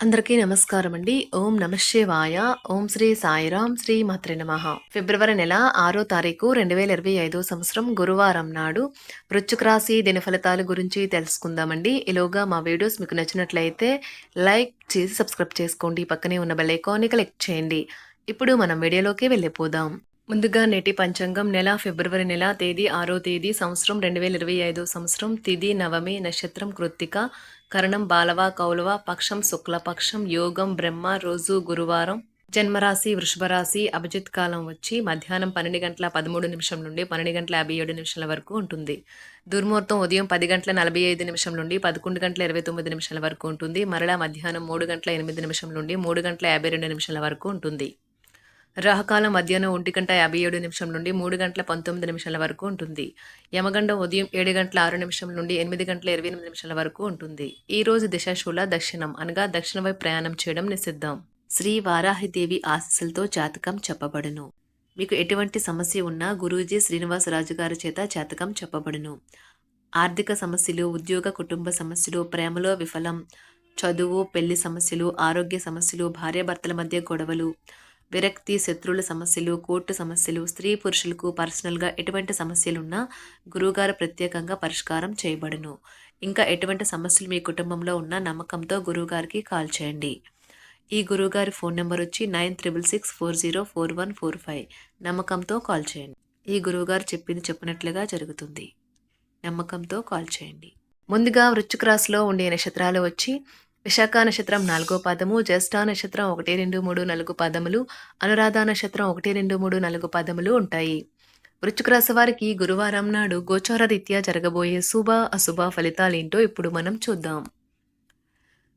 అందరికీ నమస్కారం అండి. ఓం నమః శివాయ. ఓం శ్రీ సాయిరాం శ్రీ మాత్రే నమః. ఫిబ్రవరి నెల 6వ తారీఖు 2025 సంవత్సరం గురువారం నాడు వృశ్చిక రాశి దినఫలితాల గురించి తెలుసుకుందామండి. ఈలోగా మా వీడియోస్ మీకు నచ్చినట్లయితే లైక్ చేసి సబ్స్క్రైబ్ చేసుకోండి. పక్కనే ఉన్న బెల్ ఐకాన్ని క్లిక్ చేయండి. ఇప్పుడు మనం వీడియోలోకి వెళ్ళిపోదాం. ముందుగా నేటి పంచాంగం నెల ఫిబ్రవరి నెల తేదీ 6వ తేదీ సంవత్సరం 2025 సంవత్సరం తిథి నవమి నక్షత్రం కృత్తిక కరణం బాలవ కౌలవ పక్షం శుక్లపక్షం యోగం బ్రహ్మ రోజు గురువారం జన్మరాశి వృషభ రాశి అభిజిత్ కాలం వచ్చి మధ్యాహ్నం 12:13 నుండి 12:57 వరకు ఉంటుంది. దుర్ముహూర్తం ఉదయం 10:45 నుండి 11:29 వరకు ఉంటుంది. మరలా మధ్యాహ్నం 3:08 నుండి 3:52 వరకు ఉంటుంది. రాహుకాలం మధ్యాహ్నం 1:57 నుండి 3:19 వరకు ఉంటుంది. యమగండం ఉదయం 7:06 నుండి 8:28 వరకు ఉంటుంది. ఈ రోజు దిశాశూల దక్షిణం అనగా దక్షిణ వైపు ప్రయాణం చేయడం నిషిద్ధం. శ్రీ వారాహిదేవి ఆశీస్సులతో జాతకం చెప్పబడును. మీకు ఎటువంటి సమస్య ఉన్నా గురూజీ శ్రీనివాసరాజు గారి చేత జాతకం చెప్పబడును. ఆర్థిక సమస్యలు, ఉద్యోగ కుటుంబ సమస్యలు, ప్రేమలో విఫలం, చదువు పెళ్లి సమస్యలు, ఆరోగ్య సమస్యలు, భార్యాభర్తల మధ్య గొడవలు, విరక్తి, శత్రువుల సమస్యలు, కోర్టు సమస్యలు, స్త్రీ పురుషులకు పర్సనల్గా ఎటువంటి సమస్యలున్నా గురువుగారు ప్రత్యేకంగా పరిష్కారం చేయబడును. ఇంకా ఎటువంటి సమస్యలు మీ కుటుంబంలో ఉన్న నమ్మకంతో గురువుగారికి కాల్ చేయండి. ఈ గురువుగారి ఫోన్ నెంబర్ వచ్చి 9666404145. నమ్మకంతో కాల్ చేయండి. ఈ గురువుగారు చెప్పింది చెప్పినట్లుగా జరుగుతుంది. నమ్మకంతో కాల్ చేయండి. ముందుగా వృశ్చిక రాశిలో ఉండే నక్షత్రాలు వచ్చి విశాఖ నక్షత్రం 4వ పాదము, జ్యేష్ఠ నక్షత్రం 1, 2, 3, 4 పాదములు, అనురాధ నక్షత్రం 1, 2, 3, 4 పాదములు ఉంటాయి. వృశ్చిక రాశి వారికి గురువారం నాడు గోచార రీత్యా జరగబోయే శుభ అశుభ ఫలితాలేంటో ఇప్పుడు మనం చూద్దాం.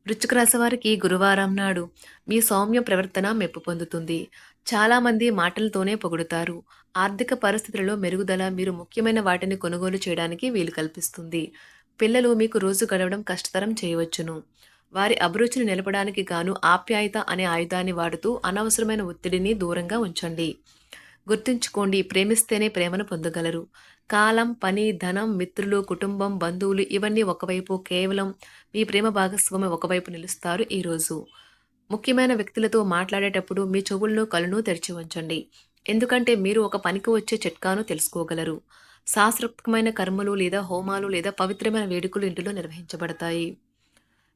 వృశ్చిక రాశి వారికి గురువారం నాడు మీ సౌమ్య ప్రవర్తన మెప్పు పొందుతుంది. చాలామంది మాటలతోనే పొగుడుతారు. ఆర్థిక పరిస్థితులలో మెరుగుదల, మీరు ముఖ్యమైన వాటిని కొనుగోలు చేయడానికి వీలు కల్పిస్తుంది. పిల్లలు మీకు రోజు గడవడం కష్టతరం చేయవచ్చును. వారి అభిరుచిని నిలపడానికి గాను ఆప్యాయత అనే ఆయుధాన్ని వాడుతూ అనవసరమైన ఒత్తిడిని దూరంగా ఉంచండి. గుర్తుంచుకోండి, ప్రేమిస్తేనే ప్రేమను పొందగలరు. కాలం, పని, ధనం, మిత్రులు, కుటుంబం, బంధువులు ఇవన్నీ ఒకవైపు, కేవలం మీ ప్రేమ భాగస్వామి ఒకవైపు నిలుస్తారు. ఈరోజు ముఖ్యమైన వ్యక్తులతో మాట్లాడేటప్పుడు మీ చెవులను కళ్ళను తెరిచి ఉంచండి. ఎందుకంటే మీరు ఒక పనికి వచ్చే చిట్కాను తెలుసుకోగలరు. శాస్త్రోక్తమైన కర్మలు లేదా హోమాలు లేదా పవిత్రమైన వేడుకలు ఇంటిలో నిర్వహించబడతాయి.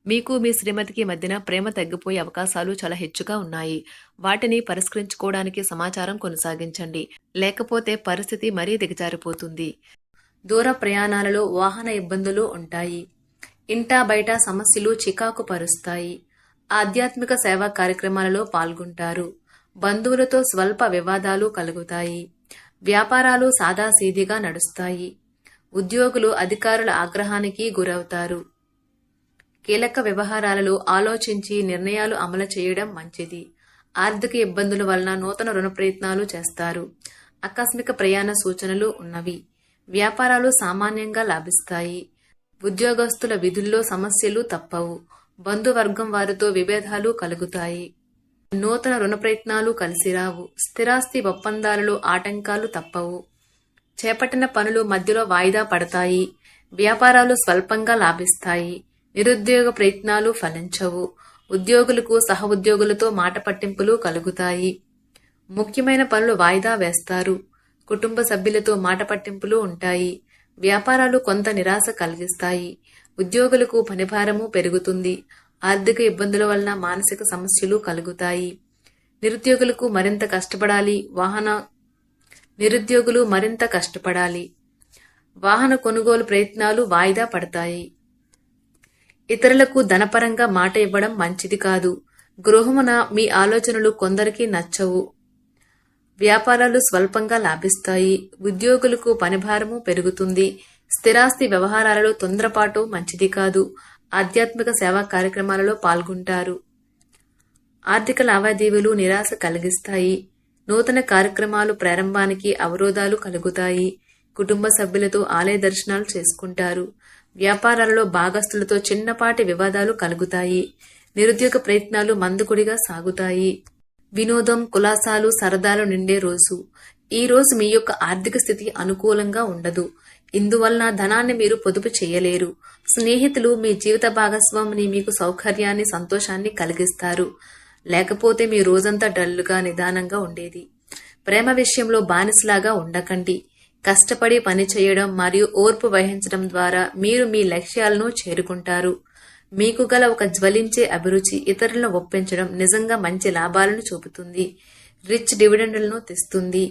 మీకు మీ శ్రీమతికి మధ్యన ప్రేమ తగ్గిపోయే అవకాశాలు చాలా హెచ్చుగా ఉన్నాయి. వాటిని పరిష్కరించుకోవడానికి సమాచారం కొనసాగించండి. లేకపోతే పరిస్థితి మరీ దిగజారిపోతుంది. దూర ప్రయాణాలలో వాహన ఇబ్బందులు ఉంటాయి. ఇంటా బయట సమస్యలు చికాకు పరుస్తాయి. ఆధ్యాత్మిక సేవా కార్యక్రమాలలో పాల్గొంటారు. బంధువులతో స్వల్ప వివాదాలు కలుగుతాయి. వ్యాపారాలు సాదాసీదీగా నడుస్తాయి. ఉద్యోగులు అధికారుల ఆగ్రహానికి గురవుతారు. కీలక వ్యవహారాలలో ఆలోచించి నిర్ణయాలు అమలు చేయడం మంచిది. ఆర్థిక ఇబ్బందుల వలన నూతన రుణ ప్రయత్నాలు చేస్తారు. ఆకస్మిక ప్రయాణ సూచనలు ఉన్నవి. వ్యాపారాలు సామాన్యంగా లాభిస్తాయి. ఉద్యోగస్తుల విధుల్లో సమస్యలు తప్పవు. బంధువర్గం వారితో విభేదాలు కలుగుతాయి. నూతన రుణ ప్రయత్నాలు కలిసిరావు. స్థిరాస్తి ఒప్పందాలలో ఆటంకాలు తప్పవు. చేపట్టిన పనులు మధ్యలో వాయిదా పడతాయి. వ్యాపారాలు స్వల్పంగా లాభిస్తాయి. నిరుద్యోగ ప్రయత్నాలు ఫలించవు. ఉద్యోగులకు సహ ఉద్యోగులతో మాట పట్టింపులు కలుగుతాయి. ముఖ్యమైన పనులు వాయిదా వేస్తారు. కుటుంబ సభ్యులతో మాట పట్టింపులు ఉంటాయి. వ్యాపారాలు కొంత నిరాశ కలిగిస్తాయి. ఉద్యోగులకు పనిభారము పెరుగుతుంది. ఆర్థిక ఇబ్బందుల వలన మానసిక సమస్యలు కలుగుతాయి. నిరుద్యోగులు మరింత కష్టపడాలి. వాహన కొనుగోలు ప్రయత్నాలు వాయిదా పడతాయి. ఇతరులకు ధనపరంగా మాట ఇవ్వడం మంచిది కాదు. గృహమున మీ ఆలోచనలు కొందరికి నచ్చవు. వ్యాపారాలు స్వల్పంగా లాభిస్తాయి. ఉద్యోగులకు పనిభారము పెరుగుతుంది. స్థిరాస్తి వ్యవహారాలలో తొందరపాటు మంచిది కాదు. ఆధ్యాత్మిక సేవా కార్యక్రమాలలో పాల్గొంటారు. ఆర్థిక లావాదేవీలు నిరాశ కలిగిస్తాయి. నూతన కార్యక్రమాలు ప్రారంభానికి అవరోధాలు కలుగుతాయి. కుటుంబ సభ్యులతో ఆలయ దర్శనాలు చేసుకుంటారు. వ్యాపారాలలో భాగస్తులతో చిన్నపాటి వివాదాలు కలుగుతాయి. నిరుద్యోగ ప్రయత్నాలు మందకొడిగా సాగుతాయి. వినోదం, కులాసాలు, సరదాలు నిండే రోజు. ఈ రోజు మీ యొక్క ఆర్థిక స్థితి అనుకూలంగా ఉండదు. ఇందువలన ధనాన్ని మీరు పొదుపు చేయలేరు. స్నేహితులు మీ జీవిత భాగస్వామిని మీకు సౌకర్యాన్ని, సంతోషాన్ని కలిగిస్తారు. లేకపోతే మీ రోజంతా డల్లుగా, నిదానంగా ఉండేది. ప్రేమ విషయంలో బానిసలాగా ఉండకండి. కష్టపడి పని చేయడం మరియు ఓర్పు వహించడం ద్వారా మీరు మీ లక్ష్యాలను చేరుకుంటారు. మీకు గల ఒక జ్వలించే అభిరుచి ఇతరులను ఒప్పించడం నిజంగా మంచి లాభాలను చూపుతుంది. రిచ్ డివిడెండ్లను తెస్తుంది.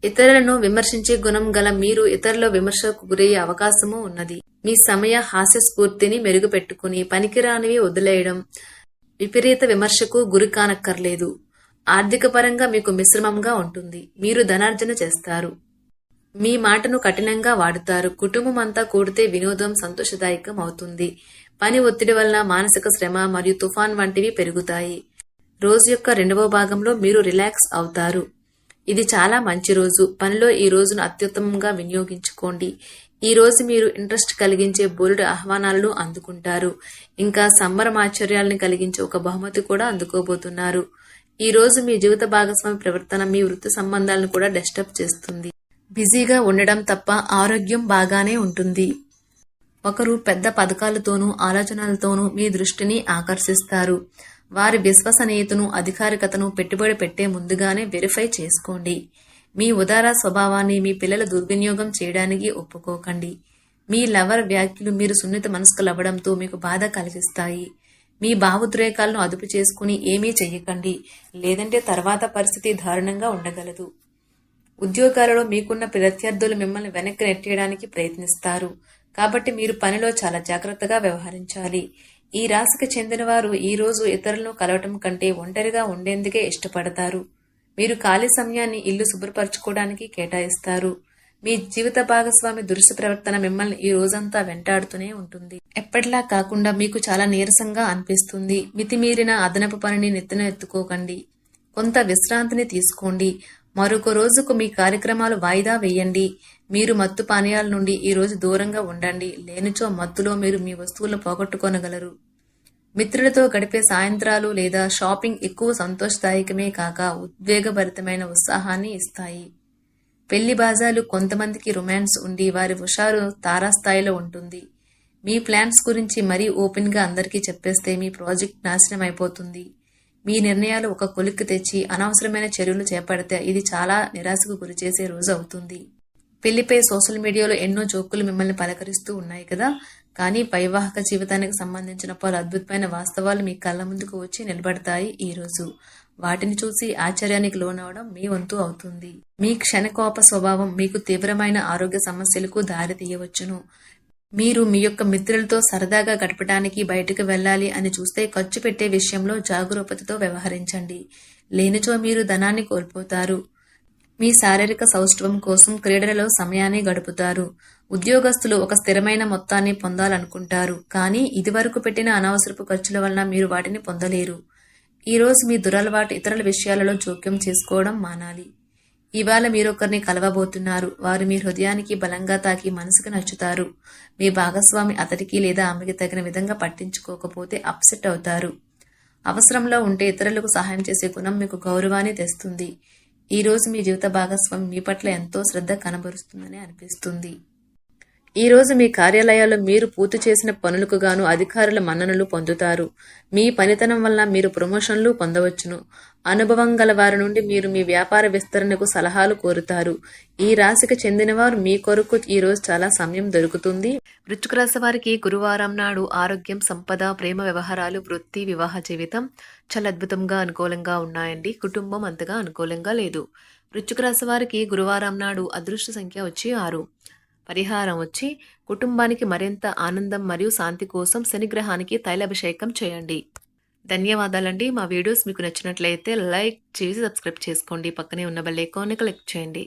ఇతరులను విమర్శించే గుణం గల మీరు ఇతరుల విమర్శకు గురయ్యే అవకాశమూ ఉన్నది. మీ సమయ హాస్య స్ఫూర్తిని మెరుగుపెట్టుకుని పనికిరానివి వదిలేయడం. విపరీత విమర్శకు గురి కానక్కర్లేదు. ఆర్థిక పరంగా మీకు మిశ్రమంగా ఉంటుంది. మీరు ధనార్జన చేస్తారు. మీ మాటను కఠినంగా వాడుతారు. కుటుంబం అంతా కూడితే వినోదం సంతోషదాయకం అవుతుంది. పని ఒత్తిడి వలన మానసిక శ్రమ మరియు తుఫాన్ వంటివి పెరుగుతాయి. రోజు యొక్క 2వ భాగంలో మీరు రిలాక్స్ అవుతారు. ఇది చాలా మంచి రోజు. పనిలో ఈ రోజును అత్యుత్తమంగా వినియోగించుకోండి. ఈ రోజు మీరు ఇంట్రెస్ట్ కలిగించే బోలెడు ఆహ్వానాలను అందుకుంటారు. ఇంకా సంబరమాశ్చర్యాలను కలిగించే ఒక బహుమతి కూడా అందుకోబోతున్నారు. ఈ రోజు మీ జీవిత భాగస్వామి ప్రవర్తన మీ వృత్తి సంబంధాలను కూడా డిస్టర్బ్ చేస్తుంది. బిజీగా ఉండడం తప్ప ఆరోగ్యం బాగానే ఉంటుంది. ఒకరు పెద్ద పథకాలతోనూ ఆలోచనలతోనూ మీ దృష్టిని ఆకర్షిస్తారు. వారి విశ్వసనీయతను, అధికారికతను పెట్టుబడి పెట్టే ముందుగానే వెరిఫై చేసుకోండి. మీ ఉదార స్వభావాన్ని మీ పిల్లల దుర్వినియోగం చేయడానికి ఒప్పుకోకండి. మీ లవర్ వ్యాఖ్యలు మీరు సున్నిత మనస్కులవ్వడంతో మీకు బాధ కలిగిస్తాయి. మీ భావోద్రేకాలను అదుపు చేసుకుని ఏమీ చెయ్యకండి, లేదంటే తర్వాత పరిస్థితి దారుణంగా ఉండగలదు. ఉద్యోగాలలో మీకున్న ప్రత్యర్థులు మిమ్మల్ని వెనక్కి నెట్టేయడానికి ప్రయత్నిస్తారు. కాబట్టి మీరు పనిలో చాలా జాగ్రత్తగా వ్యవహరించాలి. ఈ రాశికి చెందినవారు ఈ రోజు ఇతరులను కలవటం కంటే ఒంటరిగా ఉండేందుకే ఇష్టపడతారు. మీరు ఖాళీ సమయాన్ని ఇల్లు శుభ్రపరచుకోవడానికి కేటాయిస్తారు. మీ జీవిత భాగస్వామి దురుసు ప్రవర్తన మిమ్మల్ని ఈ రోజంతా వెంటాడుతూనే ఉంటుంది. ఎప్పటిలా కాకుండా మీకు చాలా నీరసంగా అనిపిస్తుంది. మితిమీరిన అదనపు పనిని నెత్తిన ఎత్తుకోకండి. కొంత విశ్రాంతిని తీసుకోండి. మరొక రోజుకు మీ కార్యక్రమాలు వాయిదా వేయండి. మీరు మత్తు పానీయాల నుండి ఈ రోజు దూరంగా ఉండండి. లేనిచో మత్తులో మీరు మీ వస్తువులను పోగొట్టుకోనగలరు. మిత్రులతో గడిపే సాయంత్రాలు లేదా షాపింగ్ ఎక్కువ సంతోషదాయకమే కాక ఉద్వేగభరితమైన ఉత్సాహాన్ని ఇస్తాయి. పెళ్లి బాజాలు కొంతమందికి రొమాన్స్ ఉండి వారి హుషారు తారాస్థాయిలో ఉంటుంది. మీ ప్లాన్స్ గురించి మరీ ఓపెన్ గా అందరికీ చెప్పేస్తే మీ ప్రాజెక్ట్ నాశనం అయిపోతుంది. మీ నిర్ణయాలు ఒక కొలిక్కి తెచ్చి అనవసరమైన చర్యలు చేపడితే ఇది చాలా నిరాశకు గురిచేసే రోజు అవుతుంది. పెళ్లిపై సోషల్ మీడియాలో ఎన్నో జోకులు మిమ్మల్ని పలకరిస్తూ ఉన్నాయి కదా, కానీ వైవాహిక జీవితానికి సంబంధించిన పలు అద్భుతమైన వాస్తవాలు మీ కళ్ళ ముందుకు వచ్చి నిలబడతాయి. ఈ రోజు వాటిని చూసి ఆశ్చర్యానికి లోనవడం మీ వంతు అవుతుంది. మీ క్షణకోప స్వభావం మీకు తీవ్రమైన ఆరోగ్య సమస్యలకు దారి తీయవచ్చును. మీరు మీ యొక్క మిత్రులతో సరదాగా గడపడానికి బయటకు వెళ్ళాలి అని చూస్తే ఖర్చు పెట్టే విషయంలో జాగరూకతతో వ్యవహరించండి. లేనిచో మీరు ధనాన్ని కోల్పోతారు. మీ శారీరక సౌష్ఠవం కోసం క్రీడలలో సమయాన్ని గడుపుతారు. ఉద్యోగస్తులు ఒక స్థిరమైన మొత్తాన్ని పొందాలనుకుంటారు, కానీ ఇదివరకు పెట్టిన అనవసరపు ఖర్చుల వలన మీరు వాటిని పొందలేరు. ఈ రోజు మీ దురలవాటు ఇతరుల విషయాలలో జోక్యం చేసుకోవడం మానాలి. ఇవాళ మీరొకరిని కలవబోతున్నారు. వారు మీ హృదయానికి బలంగా తాకి మనసుకు నచ్చుతారు. మీ భాగస్వామి అతడికి లేదా ఆమెకి తగిన విధంగా పట్టించుకోకపోతే అప్సెట్ అవుతారు. అవసరంలో ఉంటే ఇతరులకు సహాయం చేసే గుణం మీకు గౌరవాన్ని తెస్తుంది. ఈ రోజు మీ జీవిత భాగస్వామి మీ పట్ల ఎంతో శ్రద్ధ కనబరుస్తుందని అనిపిస్తుంది. ఈ రోజు మీ కార్యాలయాల్లో మీరు పూర్తి చేసిన పనులకు గాను అధికారుల మన్ననలు పొందుతారు. మీ పనితనం వల్ల మీరు ప్రమోషన్లు పొందవచ్చును. అనుభవం గల వారి నుండి మీరు మీ వ్యాపార విస్తరణకు సలహాలు కోరుతారు. ఈ రాశికి చెందినవారు మీ కొరకు ఈ రోజు చాలా సమయం దొరుకుతుంది. వృశ్చిక రాశి వారికి గురువారం నాడు ఆరోగ్యం, సంపద, ప్రేమ వ్యవహారాలు, వృత్తి, వివాహ జీవితం చాలా అద్భుతంగా అనుకూలంగా ఉన్నాయండి. కుటుంబం అంతగా అనుకూలంగా లేదు. వృశ్చిక రాశి వారికి గురువారం నాడు అదృష్ట సంఖ్య వచ్చి 6. పరిహారం వచ్చి కుటుంబానికి మరింత ఆనందం మరియు శాంతి కోసం శనిగ్రహానికి తైలాభిషేకం చేయండి. ధన్యవాదాలండి. మా వీడియోస్ మీకు నచ్చినట్లయితే లైక్ చేసి సబ్స్క్రైబ్ చేసుకోండి. పక్కనే ఉన్న బెల్ ఐకాన్ని క్లిక్ చేయండి.